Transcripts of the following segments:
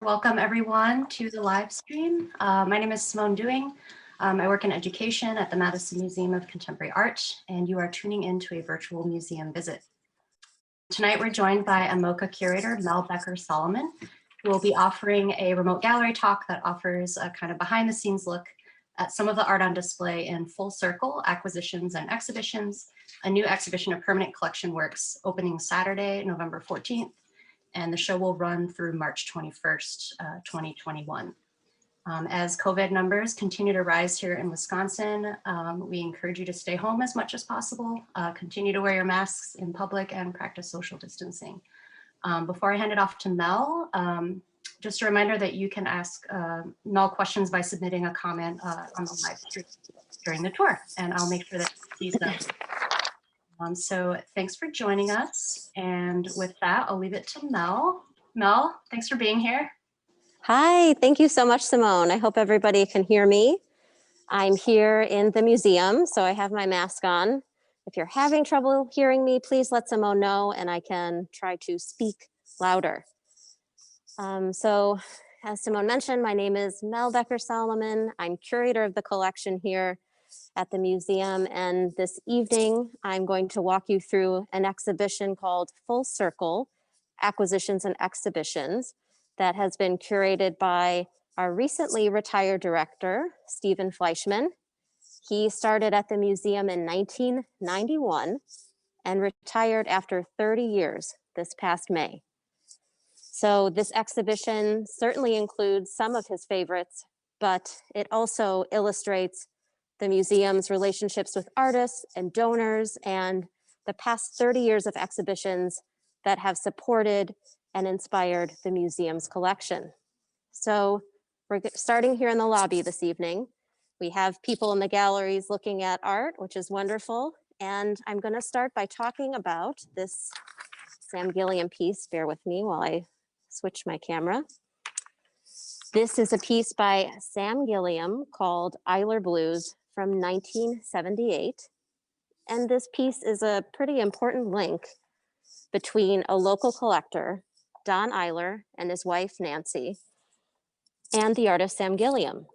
Welcome everyone to the live stream. My name is Simone Dewing. I work in education at the Madison Museum of Contemporary Art, and you are tuning into a virtual museum visit. Tonight we're joined by MMoCA curator Mel Becker Solomon, who will be offering a remote gallery talk that offers a kind of behind the scenes look at some of the art on display in Full Circle Acquisitions and Exhibitions, a new exhibition of permanent collection works opening Saturday, November 14th, and the show will run through March 21st, 2021. As COVID numbers continue to rise here in Wisconsin, we encourage you to stay home as much as possible, continue to wear your masks in public, and practice social distancing. Before I hand it off to Mel, just a reminder that you can ask Mel questions by submitting a comment on the live stream during the tour, and I'll make sure that he sees them. So thanks for joining us. And with that, I'll leave it to Mel. Mel, thanks for being here. Hi, thank you so much, Simone. I hope everybody can hear me. I'm here in the museum, so I have my mask on. If you're having trouble hearing me, please let Simone know and I can try to speak louder. So as Simone mentioned, my name is Mel Becker Solomon. I'm curator of the collection here at the museum, and this evening I'm going to walk you through an exhibition called Full Circle Acquisitions and Exhibitions that has been curated by our recently retired director, Stephen Fleischman. He started at the museum in 1991 and retired after 30 years this past May. So this exhibition certainly includes some of his favorites, but it also illustrates the museum's relationships with artists and donors and the past 30 years of exhibitions that have supported and inspired the museum's collection. So we're starting here in the lobby this evening. We have people in the galleries looking at art, which is wonderful. And I'm going to start by talking about this Sam Gilliam piece. Bear with me while I switch my camera. This is a piece by Sam Gilliam called Eyler Blues from 1978. And this piece is a pretty important link between a local collector, Don Eyler, and his wife, Nancy, and the artist Sam Gilliam.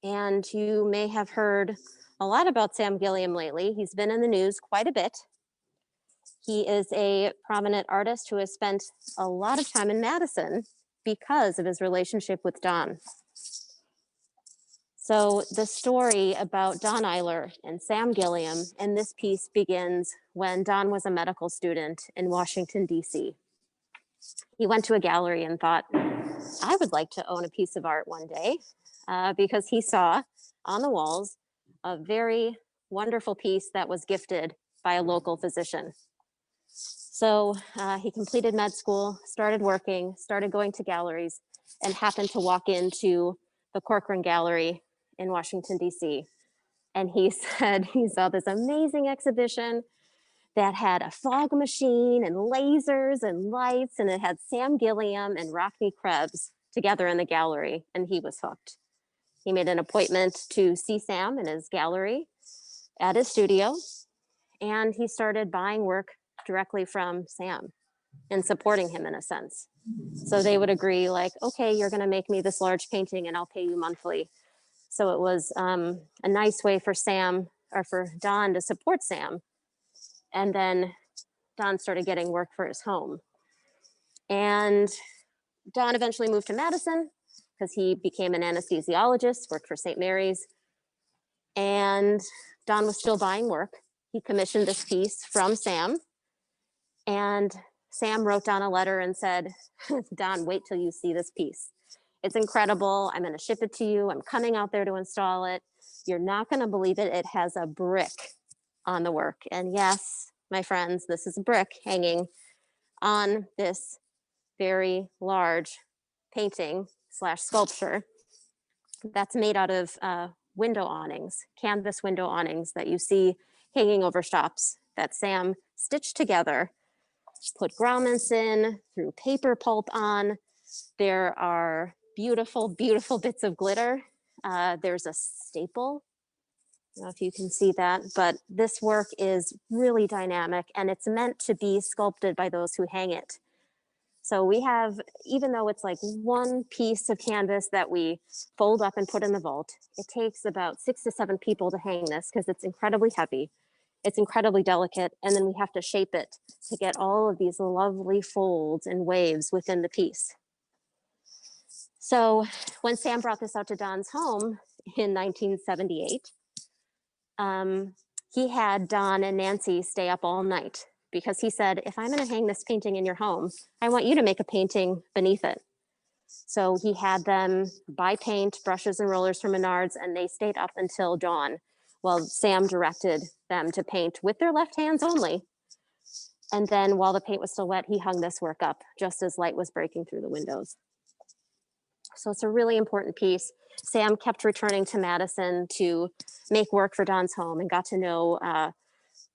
And you may have heard a lot about Sam Gilliam lately. He's been in the news quite a bit. He is a prominent artist who has spent a lot of time in Madison because of his relationship with Don. So the story about Don Eyler and Sam Gilliam in this piece begins when Don was a medical student in Washington, D.C. He went to a gallery and thought, I would like to own a piece of art one day, because he saw on the walls a very wonderful piece that was gifted by a local physician. So he completed med school, started working, started going to galleries, and happened to walk into the Corcoran Gallery in Washington, D.C. And he said he saw this amazing exhibition that had a fog machine and lasers and lights, and it had Sam Gilliam and Rockne Krebs together in the gallery, and he was hooked. He made an appointment to see Sam in his gallery at his studio, and he started buying work directly from Sam and supporting him in a sense. So they would agree like, okay, you're gonna make me this large painting and I'll pay you monthly. So it was a nice way for Sam, or for Don, to support Sam. And then Don started getting work for his home. And Don eventually moved to Madison because he became an anesthesiologist, worked for St. Mary's. And Don was still buying work. He commissioned this piece from Sam. And Sam wrote down a letter and said, Don, wait till you see this piece. It's incredible. I'm going to ship it to you. I'm coming out there to install it. You're not going to believe it. It has a brick on the work. And yes, my friends, this is a brick hanging on this very large painting / sculpture that's made out of window awnings, canvas window awnings that you see hanging over shops that Sam stitched together, put grommets in, threw paper pulp on. There are beautiful, beautiful bits of glitter. There's a staple. I don't know if you can see that, but this work is really dynamic and it's meant to be sculpted by those who hang it. So we have, even though it's like one piece of canvas that we fold up and put in the vault, it takes about 6 to 7 people to hang this because it's incredibly heavy. It's incredibly delicate. And then we have to shape it to get all of these lovely folds and waves within the piece. So when Sam brought this out to Don's home in 1978, he had Don and Nancy stay up all night because he said, if I'm going to hang this painting in your home, I want you to make a painting beneath it. So he had them buy paint, brushes and rollers from Menards, and they stayed up until dawn while Sam directed them to paint with their left hands only. And then while the paint was still wet, he hung this work up just as light was breaking through the windows. So it's a really important piece. Sam kept returning to Madison to make work for Don's home and got to know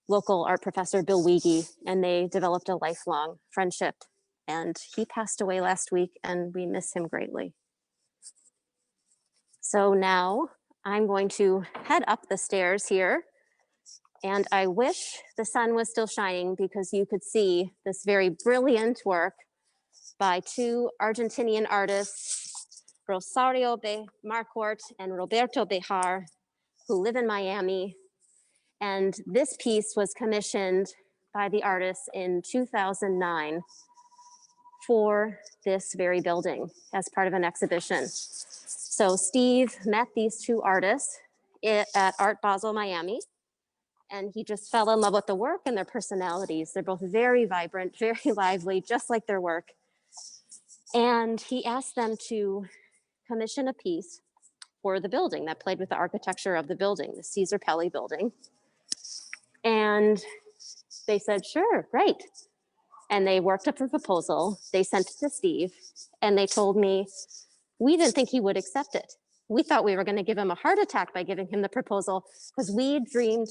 local art professor Bill Weege, and they developed a lifelong friendship. And he passed away last week, and we miss him greatly. So now I'm going to head up the stairs here, and I wish the sun was still shining because you could see this very brilliant work by 2 Argentinian artists, Rosario Marquardt and Roberto Bejar, who live in Miami. And this piece was commissioned by the artists in 2009 for this very building as part of an exhibition. So Steve met these 2 artists at Art Basel, Miami, and he just fell in love with the work and their personalities. They're both very vibrant, very lively, just like their work. And he asked them to commission a piece for the building that played with the architecture of the building, the Caesar Pelli building. And they said, sure, great. And they worked up a proposal. They sent it to Steve, and they told me, we didn't think he would accept it. We thought we were going to give him a heart attack by giving him the proposal because we dreamt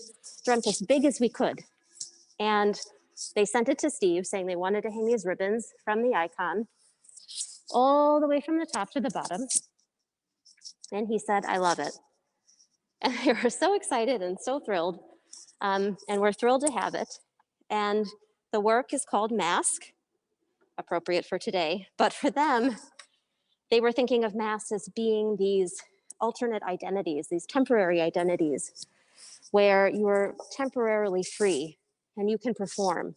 as big as we could. And they sent it to Steve saying they wanted to hang these ribbons from the icon all the way from the top to the bottom. And he said, I love it. And they were so excited and so thrilled. And we're thrilled to have it. And the work is called Mask, appropriate for today. But for them, they were thinking of masks as being these alternate identities, these temporary identities, where you're temporarily free and you can perform.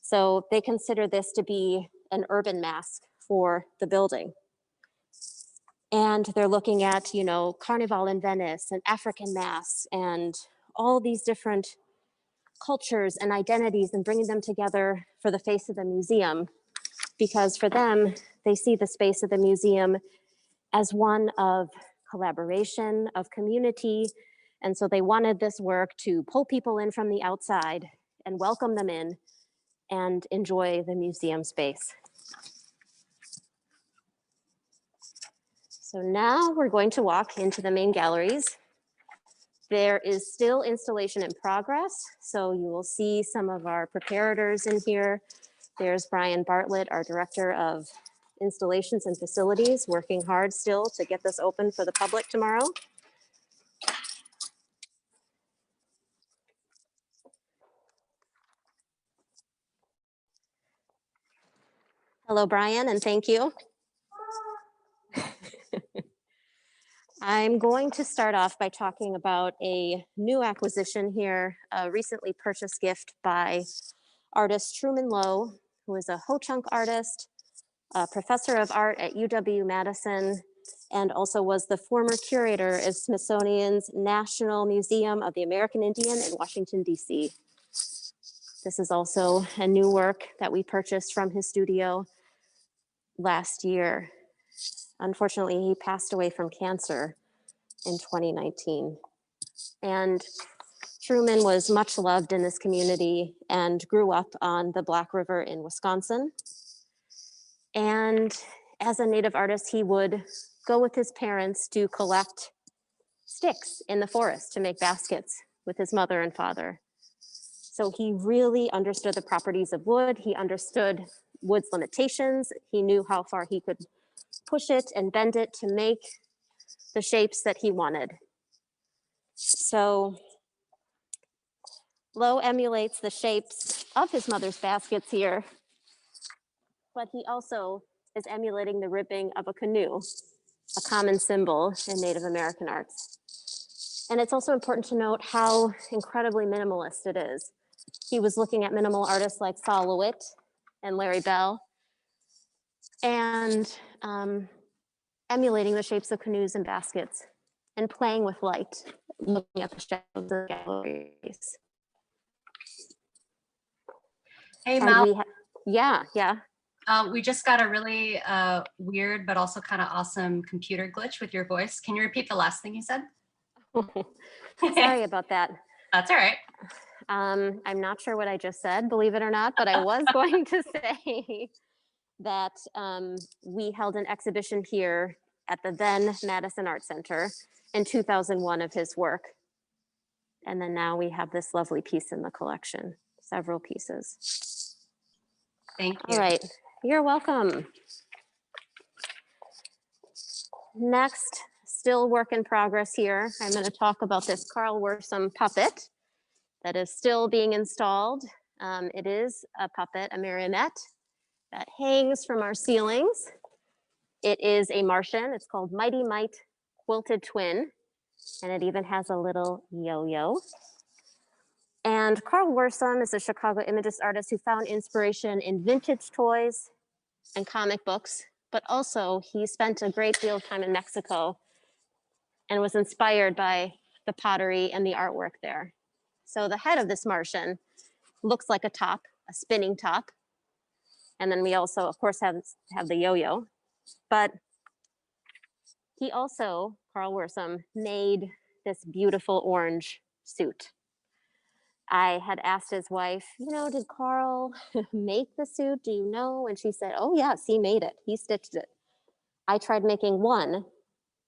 So they consider this to be an urban mask for the building. And they're looking at, you know, Carnival in Venice and African masks and all these different cultures and identities and bringing them together for the face of the museum. Because for them, they see the space of the museum as one of collaboration, of community. And so they wanted this work to pull people in from the outside and welcome them in and enjoy the museum space. So now we're going to walk into the main galleries. There is still installation in progress. So you will see some of our preparators in here. There's Brian Bartlett, our Director of Installations and Facilities, working hard still to get this open for the public tomorrow. Hello, Brian, and thank you. I'm going to start off by talking about a new acquisition here, a recently purchased gift by artist Truman Lowe, who is a Ho-Chunk artist, a professor of art at UW-Madison, and also was the former curator of Smithsonian's National Museum of the American Indian in Washington, D.C. This is also a new work that we purchased from his studio last year. Unfortunately, he passed away from cancer in 2019. And Truman was much loved in this community and grew up on the Black River in Wisconsin. And as a native artist, he would go with his parents to collect sticks in the forest to make baskets with his mother and father. So he really understood the properties of wood. He understood wood's limitations. He knew how far he could push it and bend it to make the shapes that he wanted. So Lowe emulates the shapes of his mother's baskets here but he also is emulating the ribbing of a canoe, a common symbol in Native American arts. And it's also important to note how incredibly minimalist it is. He was looking at minimal artists like Sol LeWitt and Larry Bell, and emulating the shapes of canoes and baskets, and playing with light, looking at the shadows of the galleries. Hey, And Mel. yeah. We just got a really weird but also kind of awesome computer glitch with your voice. Can you repeat the last thing you said? Sorry about that. That's all right. I'm not sure what I just said, believe it or not, but I was going to say that we held an exhibition here at the then Madison Art Center in 2001 of his work. And then now we have this lovely piece in the collection, several pieces. Thank you. All right, you're welcome. Next, still work in progress here. I'm going to talk about this Carl Worsom puppet that is still being installed. It is a puppet, a marionette, that hangs from our ceilings. It is a Martian. It's called Mighty Mite Quilted Twin, and it even has a little yo-yo. And Carl Worsom is a Chicago Imagist artist who found inspiration in vintage toys and comic books, but also he spent a great deal of time in Mexico and was inspired by the pottery and the artwork there. So the head of this Martian looks like a top, a spinning top. And then we also, of course, have the yo-yo. But he also, Carl Worsom, made this beautiful orange suit. I had asked his wife, did Carl make the suit? Do you know? And she said, oh yes, he made it. He stitched it. I tried making one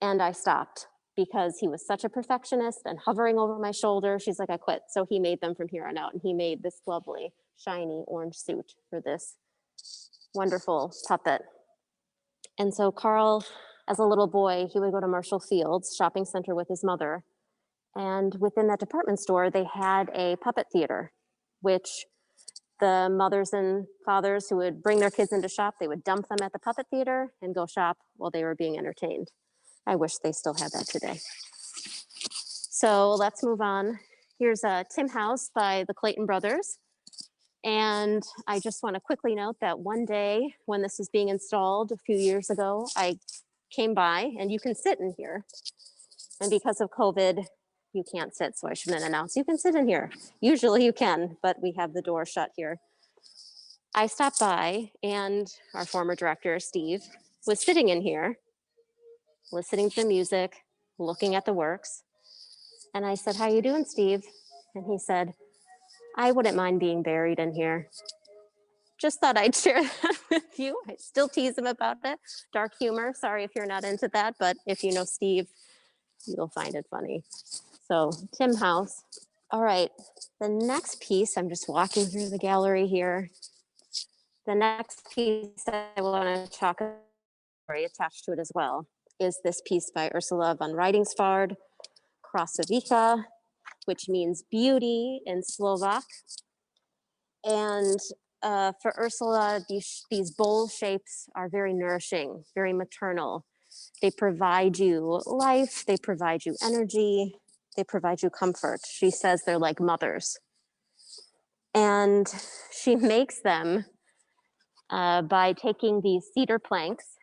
and I stopped because he was such a perfectionist and hovering over my shoulder. She's like, I quit. So he made them from here on out. And he made this lovely, shiny orange suit for this wonderful puppet. And so Carl, as a little boy, he would go to Marshall Field's shopping center with his mother. And within that department store, they had a puppet theater, which the mothers and fathers who would bring their kids into shop, they would dump them at the puppet theater and go shop while they were being entertained. I wish they still had that today. So let's move on. Here's a Tim House by the Clayton Brothers. And I just want to quickly note that one day when this was being installed a few years ago, I came by, and you can sit in here. And because of COVID, you can't sit, so I shouldn't announce you can sit in here. Usually you can, but we have the door shut here. I stopped by, and our former director, Steve, was sitting in here, listening to the music, looking at the works. And I said, how you doing, Steve? And he said, I wouldn't mind being buried in here. Just thought I'd share that with you. I still tease him about it. Dark humor, sorry if you're not into that, but if you know Steve, you'll find it funny. So Tim House. All right, the next piece, I'm just walking through the gallery here. The next piece I want to talk about, attached to it as well, is this piece by Ursula Von Wyckoff, Krasovica, which means beauty in Slovak. And for Ursula, these bowl shapes are very nourishing, very maternal. They provide you life, they provide you energy, they provide you comfort. She says they're like mothers. And she makes them by taking these cedar planks.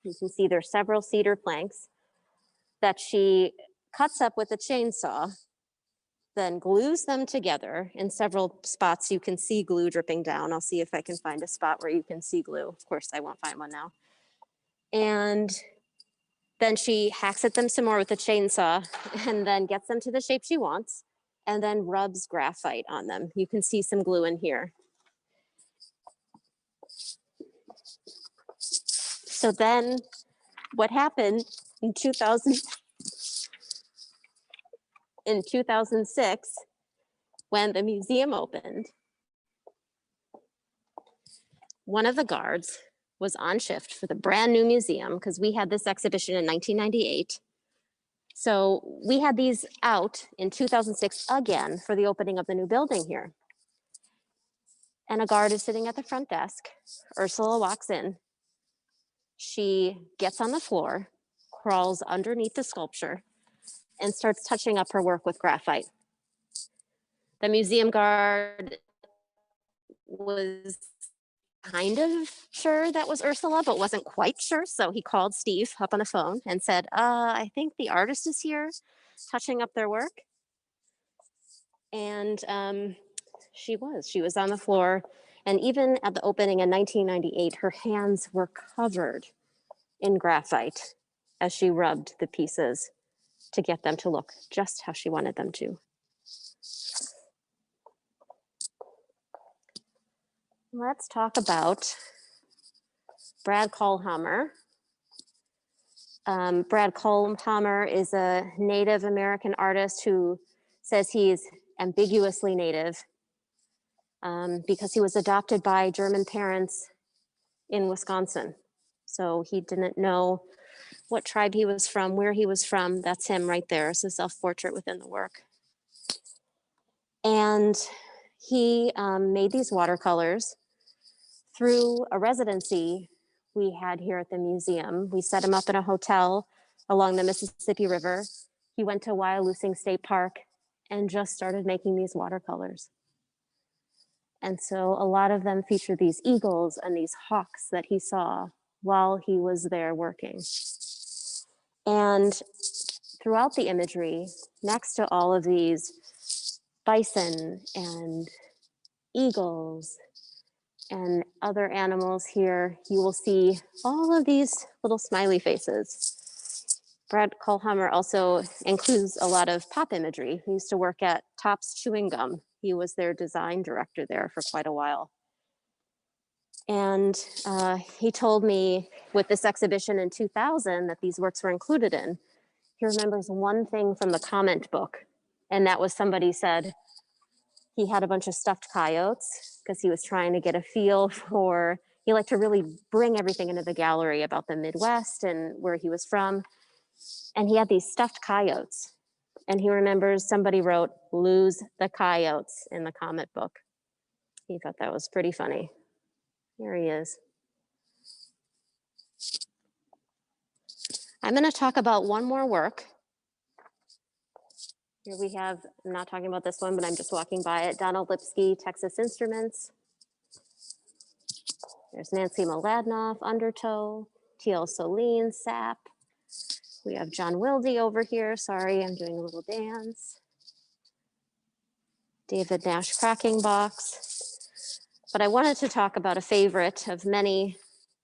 You can see there's several cedar planks that she cuts up with a chainsaw, then glues them together in several spots. You can see glue dripping down. I'll see if I can find a spot where you can see glue. Of course, I won't find one now. And then she hacks at them some more with a chainsaw and then gets them to the shape she wants and then rubs graphite on them. You can see some glue in here. So then what happened in 2006, when the museum opened, one of the guards was on shift for the brand new museum, because we had this exhibition in 1998. So we had these out in 2006 again for the opening of the new building here. and a guard is sitting at the front desk. Ursula walks in. She gets on the floor, crawls underneath the sculpture, and starts touching up her work with graphite. The museum guard was kind of sure that was Ursula, but wasn't quite sure. So he called Steve up on the phone and said, I think the artist is here touching up their work. And she was on the floor. And even at the opening in 1998, her hands were covered in graphite as she rubbed the pieces to get them to look just how she wanted them to. Let's talk about Brad Collhammer. Brad Collhammer is a Native American artist who says he's ambiguously Native because he was adopted by German parents in Wisconsin. So he didn't know what tribe he was from, where he was from. That's him right there. It's a self-portrait within the work. And he made these watercolors through a residency we had here at the museum. We set him up in a hotel along the Mississippi River. He went to Wyalusing State Park and just started making these watercolors. And so a lot of them feature these eagles and these hawks that he saw while he was there working. And throughout the imagery, next to all of these bison and eagles and other animals here, you will see all of these little smiley faces. Brad Collhammer also includes a lot of pop imagery. He used to work at Topps Chewing Gum. He was their design director there for quite a while. And he told me with this exhibition in 2000 that these works were included in, he remembers one thing from the comment book, and that was somebody said, he had a bunch of stuffed coyotes because he was trying to get a feel for, he liked to really bring everything into the gallery about the Midwest and where he was from. And he had these stuffed coyotes. And he remembers somebody wrote, "Lose the coyotes" in the comment book. He thought that was pretty funny. Here he is. I'm gonna talk about one more work. Here we have, I'm not talking about this one, but I'm just walking by it. Donald Lipsky, Texas Instruments. There's Nancy Mladenoff, Undertow, T.L. Soline, Sap. We have John Wilde over here. Sorry, I'm doing a little dance. David Nash Cracking Box. But I wanted to talk about a favorite of many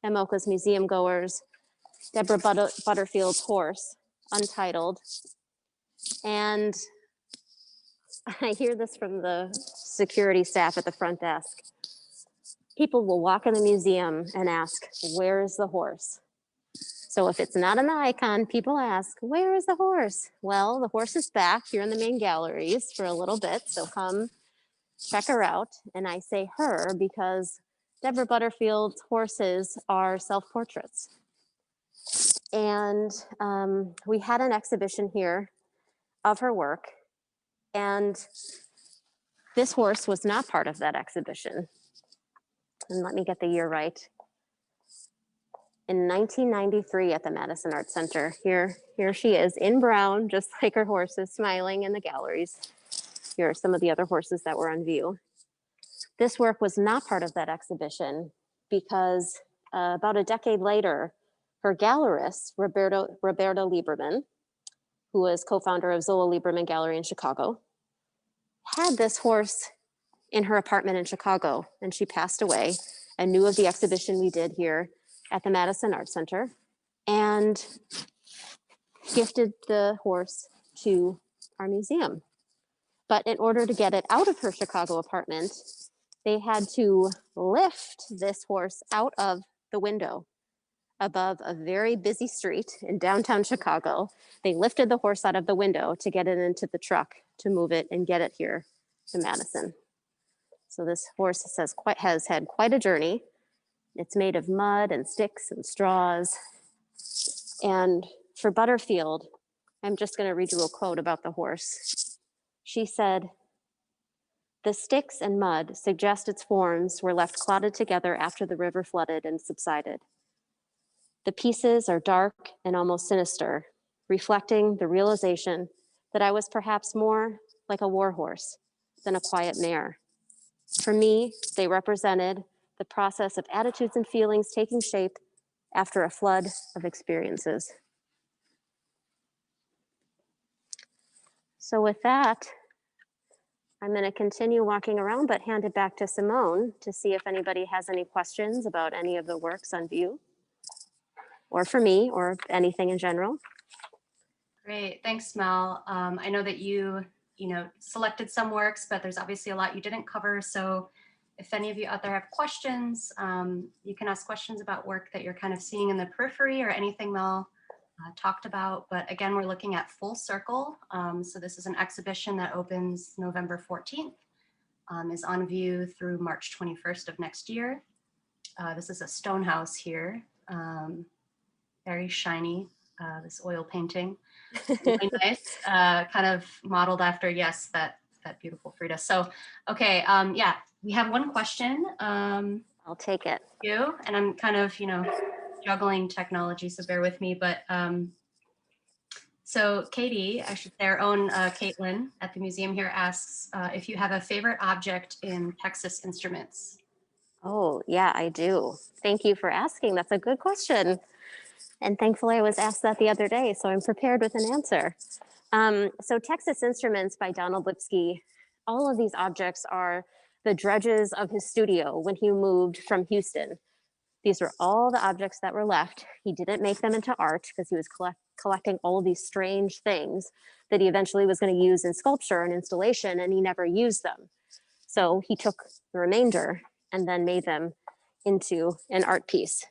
MMoCA's museum goers, Deborah Butterfield's horse, Untitled. And I hear this from the security staff at the front desk. People will walk in the museum and ask, "Where is the horse?" So if it's not in the icon, people ask, "Where is the horse?" Well, the horse is back here in the main galleries for a little bit, so come check her out. And I say her because Deborah Butterfield's horses are self-portraits. And we had an exhibition here of her work, and this horse was not part of that exhibition. And let me get the year right. In 1993 at the Madison Art Center, here she is in brown, just like her horses, smiling in the galleries. Here are some of the other horses that were on view. This work was not part of that exhibition because about a decade later, her gallerist, Roberta Lieberman, who was co-founder of Zola Lieberman Gallery in Chicago, had this horse in her apartment in Chicago, and she passed away and knew of the exhibition we did here at the Madison Art Center and gifted the horse to our museum. But in order to get it out of her Chicago apartment, they had to lift this horse out of the window above a very busy street in downtown Chicago. They lifted the horse out of the window to get it into the truck to move it and get it here to Madison. So this horse has had quite a journey. It's made of mud and sticks and straws. And for The sticks and mud suggest its forms were left clotted together after the river flooded and subsided. The pieces are dark and almost sinister, reflecting the realization that I was perhaps more like a warhorse than a quiet mare. For me, they represented the process of attitudes and feelings taking shape after a flood of experiences. So with that, I'm going to continue walking around, but hand it back to Simone to see if anybody has any questions about any of the works on view, or for me, or anything in general. Great, thanks, Mel. I know that you selected some works, but there's obviously a lot you didn't cover. So if any of you out there have questions, you can ask questions about work that you're kind of seeing in the periphery or anything Mel talked about. But again, we're looking at Full Circle. So this is an exhibition that opens November 14th, is on view through March 21st of next year. This is a stone house here, very shiny, this oil painting. Really nice, kind of modeled after, yes, that beautiful Frida. So, okay, yeah, we have one question. I'll take it. You, and I'm kind of, juggling technology, so bear with me. But so Katie, I should say our own Caitlin at the museum here asks if you have a favorite object in Texas Instruments. Oh, yeah, I do. Thank you for asking. That's a good question. And thankfully I was asked that the other day, so I'm prepared with an answer. So Texas Instruments by Donald Lipsky, all of these objects are the dredges of his studio when he moved from Houston. These were all the objects that were left. He didn't make them into art because he was collecting all of these strange things that he eventually was going to use in sculpture and installation, and he never used them. So he took the remainder and then made them into an art piece.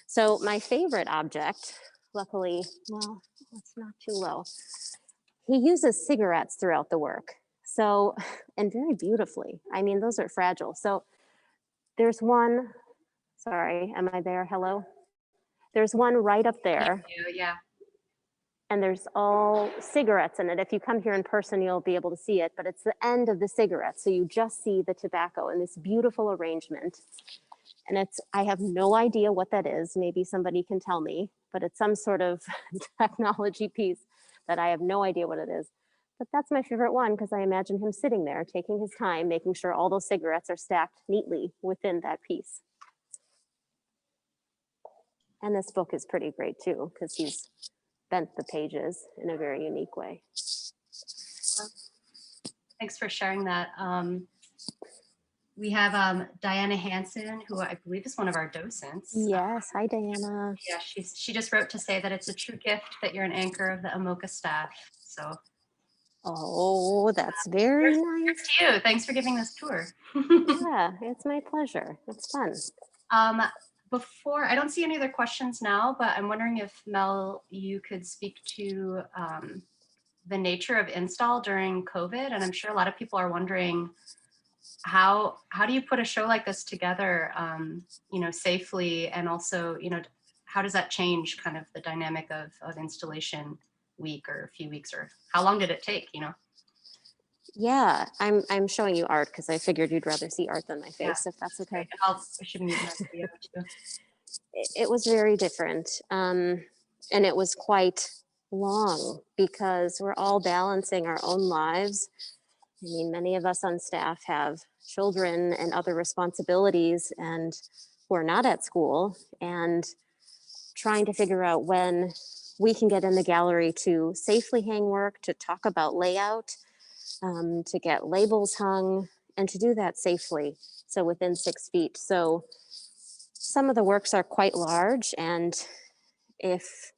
So my favorite object, luckily, well, it's not too low. He uses cigarettes throughout the work. So, and very beautifully. I mean, those are fragile. So there's one, sorry, am I there? Hello? There's one right up there. Yeah. And there's all cigarettes in it. If you come here in person, you'll be able to see it, but it's the end of the cigarette. So you just see the tobacco in this beautiful arrangement. And I have no idea what that is. Maybe somebody can tell me, but it's some sort of technology piece that I have no idea what it is. But that's my favorite one because I imagine him sitting there, taking his time, making sure all those cigarettes are stacked neatly within that piece. And this book is pretty great too, because he's bent the pages in a very unique way. Thanks for sharing that. We have Diana Hansen, who I believe is one of our docents. Yes, hi Diana. Yeah, she just wrote to say that it's a true gift that you're an anchor of the MMoCA staff. So. Oh, that's very nice. To you. Thanks for giving this tour. Yeah, it's my pleasure. It's fun. Before, I don't see any other questions now, but I'm wondering if Mel, you could speak to the nature of install during COVID. And I'm sure a lot of people are wondering how do you put a show like this together, safely, and also, how does that change kind of the dynamic of installation week or a few weeks, or how long did it take, Yeah, I'm showing you art because I figured you'd rather see art than my face, if that's okay. I should mute my video too. It was very different, and it was quite long because we're all balancing our own lives. I mean, many of us on staff have children and other responsibilities and who are not at school, and trying to figure out when we can get in the gallery to safely hang work, to talk about layout, to get labels hung, and to do that safely, so within 6 feet. So some of the works are quite large, and if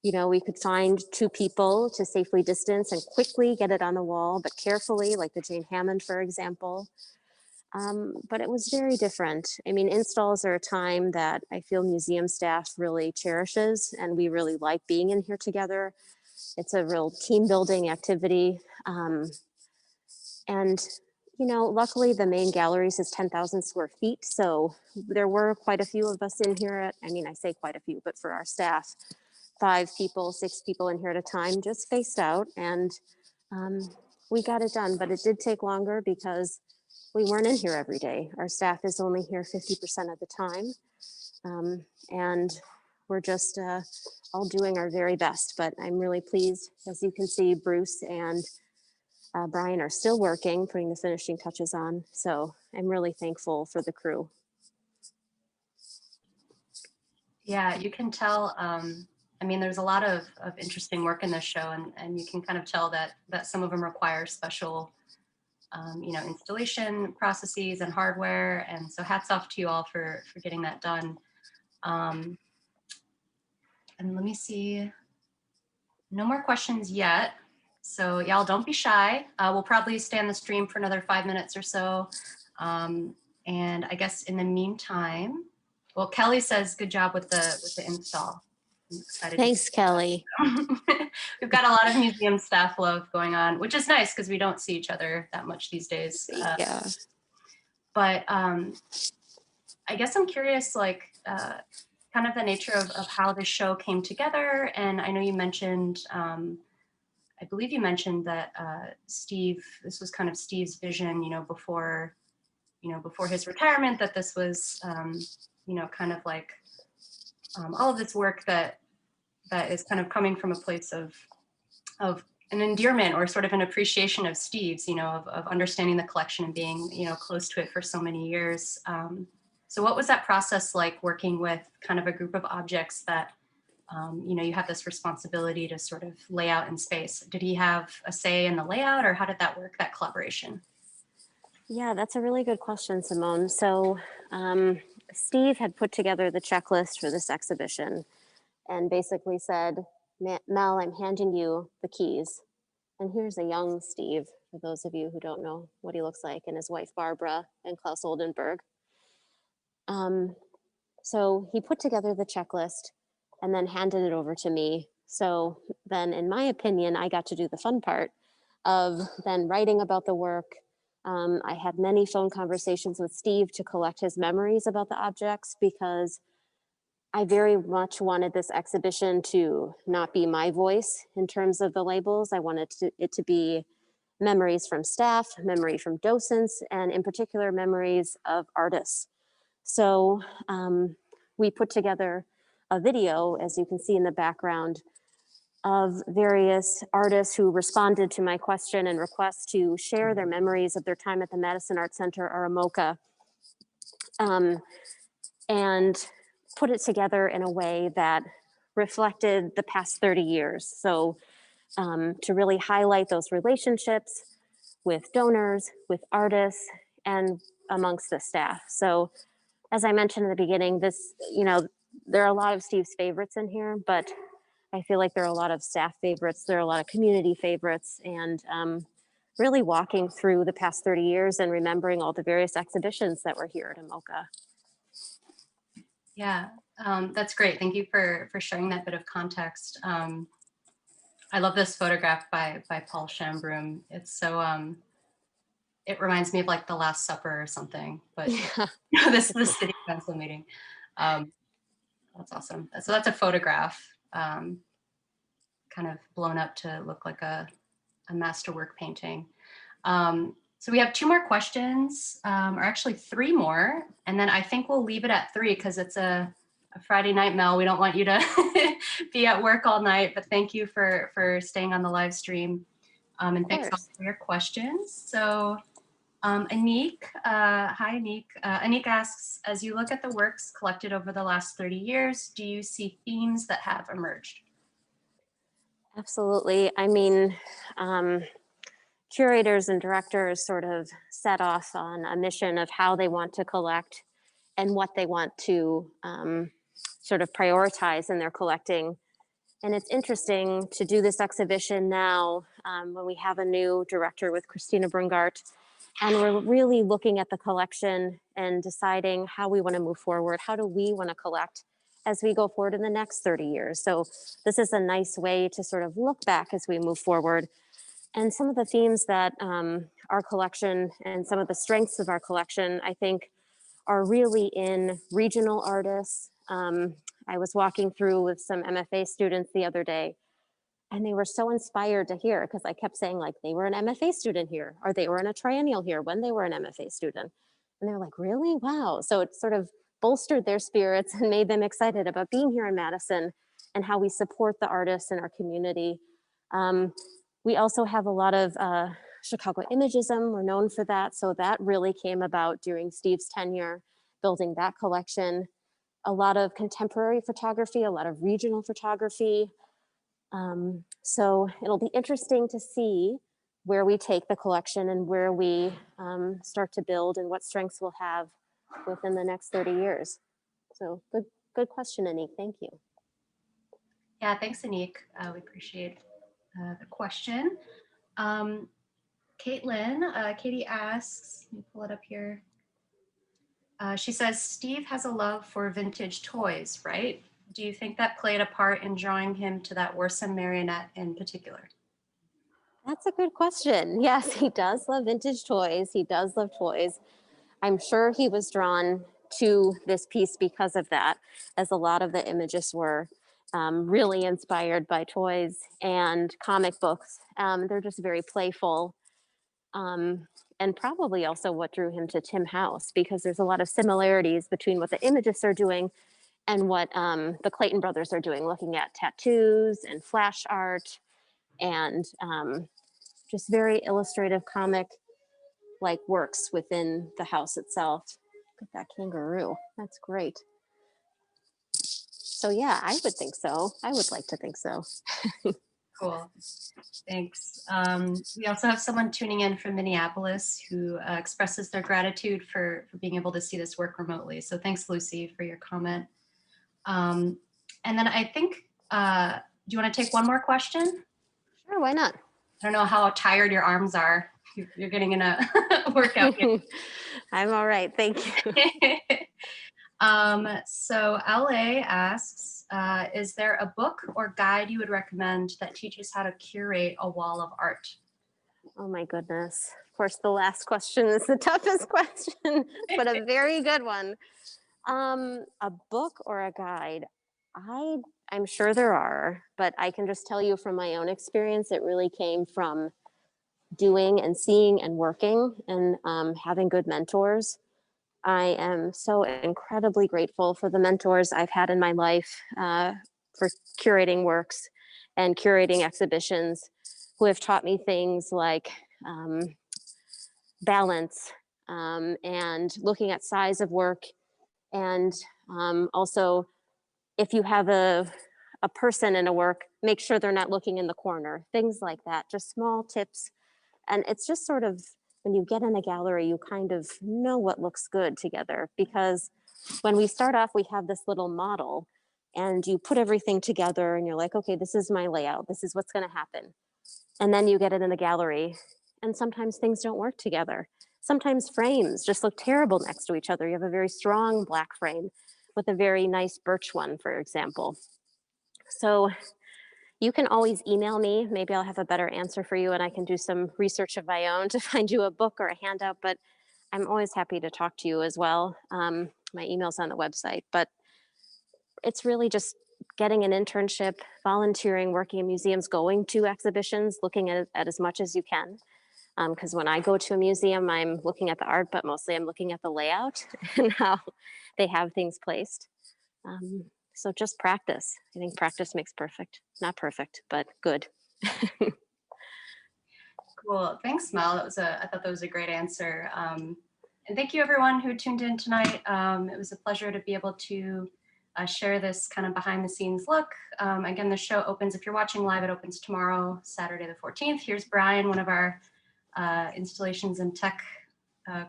we could find 2 people to safely distance and quickly get it on the wall, but carefully, like the Jane Hammond, for example. But it was very different. I mean, installs are a time that I feel museum staff really cherishes, and we really like being in here together. It's a real team building activity. And luckily the main galleries is 10,000 square feet. So there were quite a few of us in here I say quite a few, but for our staff, 5 people, 6 people in here at a time, just spaced out. And we got it done, but it did take longer because we weren't in here every day. Our staff is only here 50% of the time. And we're just all doing our very best, but I'm really pleased. As you can see, Bruce and Brian are still working, putting the finishing touches on. So I'm really thankful for the crew. Yeah, you can tell. I mean, there's a lot of interesting work in this show, and you can kind of tell that some of them require special, installation processes and hardware. And so hats off to you all for getting that done. And let me see, no more questions yet. So y'all don't be shy. We'll probably stay on the stream for another 5 minutes or so. And I guess in the meantime, well, Kelly says good job with the install. I'm excited. Thanks, Kelly. We've got a lot of museum staff love going on, which is nice because we don't see each other that much these days. Yeah. But I guess I'm curious, like, kind of the nature of how the show came together. And I know you mentioned, I believe you mentioned that Steve, this was kind of Steve's vision, before his retirement, that this was, kind of like all of this work that is kind of coming from a place of an endearment or sort of an appreciation of Steve's, of understanding the collection and being, close to it for so many years. So what was that process like, working with kind of a group of objects that, you have this responsibility to sort of lay out in space? Did he have a say in the layout, or how did that work, that collaboration? Yeah, that's a really good question, Simone. So Steve had put together the checklist for this exhibition and basically said, Mel, I'm handing you the keys. And here's a young Steve, for those of you who don't know what he looks like, and his wife, Barbara, and Klaus Oldenburg. So he put together the checklist and then handed it over to me. So then, in my opinion, I got to do the fun part of then writing about the work. I had many phone conversations with Steve to collect his memories about the objects, because I very much wanted this exhibition to not be my voice in terms of the labels. I wanted it to be memories from staff, memory from docents, and in particular, memories of artists. So we put together a video, as you can see in the background, of various artists who responded to my question and request to share their memories of their time at the Madison Art Center or MMoCA, and put it together in a way that reflected the past 30 years. So to really highlight those relationships with donors, with artists, and amongst the staff. So as I mentioned in the beginning, this, there are a lot of Steve's favorites in here, but I feel like there are a lot of staff favorites, there are a lot of community favorites, and really walking through the past 30 years and remembering all the various exhibitions that were here at MMoCA. Yeah, that's great. Thank you for sharing that bit of context. I love this photograph by Paul Chambroom. It's so, it reminds me of like the Last Supper or something, but yeah. this city council meeting. That's awesome. So that's a photograph, kind of blown up to look like a masterwork painting. So we have 2 more questions, or actually 3 more, and then I think we'll leave it at 3 because it's a Friday night, Mel. We don't want you to be at work all night, but thank you for staying on the live stream, and thanks all for your questions. So Anik, hi Anik. Anik asks, as you look at the works collected over the last 30 years, do you see themes that have emerged? Absolutely. I mean, curators and directors sort of set off on a mission of how they want to collect and what they want to sort of prioritize in their collecting. And it's interesting to do this exhibition now when we have a new director with Christina Brungart, and we're really looking at the collection and deciding how we want to move forward. How do we want to collect as we go forward in the next 30 years? So this is a nice way to sort of look back as we move forward. And some of the themes that our collection and some of the strengths of our collection, I think, are really in regional artists. I was walking through with some MFA students the other day, And they were so inspired to hear, because I kept saying like they were an MFA student here, or they were in a triennial here when they were an MFA student. And they're like, really? Wow. So it sort of bolstered their spirits and made them excited about being here in Madison and how we support the artists in our community. We also have a lot of Chicago Imagism. We're known for that. So that really came about during Steve's tenure, building that collection. A lot of contemporary photography, a lot of regional photography. So it'll be interesting to see where we take the collection and where we start to build and what strengths we'll have within the next 30 years. So good question, Anik. Thank you. Yeah, thanks, Anik. We appreciate the question. Caitlin, Katie asks, let me pull it up here. She says, Steve has a love for vintage toys, right? Do you think that played a part in drawing him to that Worsen marionette in particular? That's a good question. Yes, he does love vintage toys. He does love toys. I'm sure he was drawn to this piece because of that, as a lot of the images were really inspired by toys and comic books. They're just very playful. And probably also what drew him to Tim House, because there's a lot of similarities between what the imagists are doing and what the Clayton brothers are doing, looking at tattoos and flash art and just very illustrative comic like works within the house itself. Look at that kangaroo. That's great. So yeah, I would think so. I would like to think so. Cool. Thanks. We also have someone tuning in from Minneapolis who expresses their gratitude for being able to see this work remotely. So thanks, Lucy, for your comment. And then I think, do you want to take one more question? Sure, why not? I don't know how tired your arms are. You're getting in a workout. I'm all right, thank you. So LA asks, is there a book or guide you would recommend that teaches how to curate a wall of art? Oh my goodness. Of course, the last question is the toughest question, but a very good one. A book or a guide? I'm sure there are, but I can just tell you from my own experience, it really came from doing and seeing and working and having good mentors. I am so incredibly grateful for the mentors I've had in my life for curating works and curating exhibitions, who have taught me things like balance and looking at size of work. And also, if you have a person in a work, make sure they're not looking in the corner, things like that, just small tips. And it's just sort of, when you get in a gallery, you kind of know what looks good together, because when we start off, we have this little model and you put everything together and you're like, okay, this is my layout. This is what's going to happen. And then you get it in the gallery and sometimes things don't work together. Sometimes frames just look terrible next to each other. You have a very strong black frame with a very nice birch one, for example. So you can always email me. Maybe I'll have a better answer for you and I can do some research of my own to find you a book or a handout, but I'm always happy to talk to you as well. My email's on the website, but it's really just getting an internship, volunteering, working in museums, going to exhibitions, looking at as much as you can. Because when I go to a museum, I'm looking at the art, but mostly I'm looking at the layout and how they have things placed. So just practice. I think practice makes perfect. Not perfect, but good. Cool. Thanks, Mel. I thought that was a great answer. And thank you, everyone who tuned in tonight. It was a pleasure to be able to share this kind of behind the scenes look. Again, the show opens, if you're watching live, it opens tomorrow, Saturday the 14th. Here's Brian, one of our installations and tech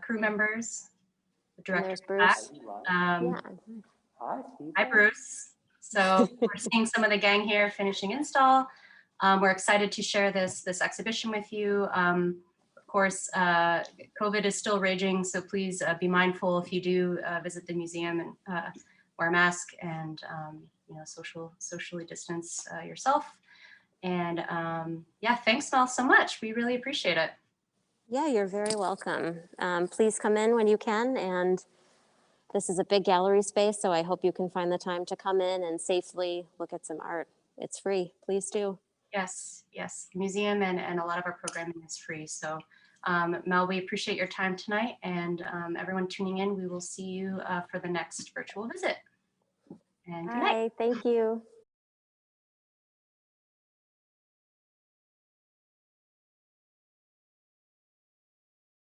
crew members, the director. Bruce. Hi, Bruce. So we're seeing some of the gang here finishing install. We're excited to share this exhibition with you. Of course, COVID is still raging, so please be mindful if you do visit the museum and wear a mask and socially distance yourself. And yeah, thanks, Mel, so much. We really appreciate it. Yeah, you're very welcome. Please come in when you can. And this is a big gallery space, so I hope you can find the time to come in and safely look at some art. It's free. Please do. Yes, yes, museum and a lot of our programming is free. So Mel, we appreciate your time tonight, and everyone tuning in, we will see you for the next virtual visit. And good night. Bye, thank you.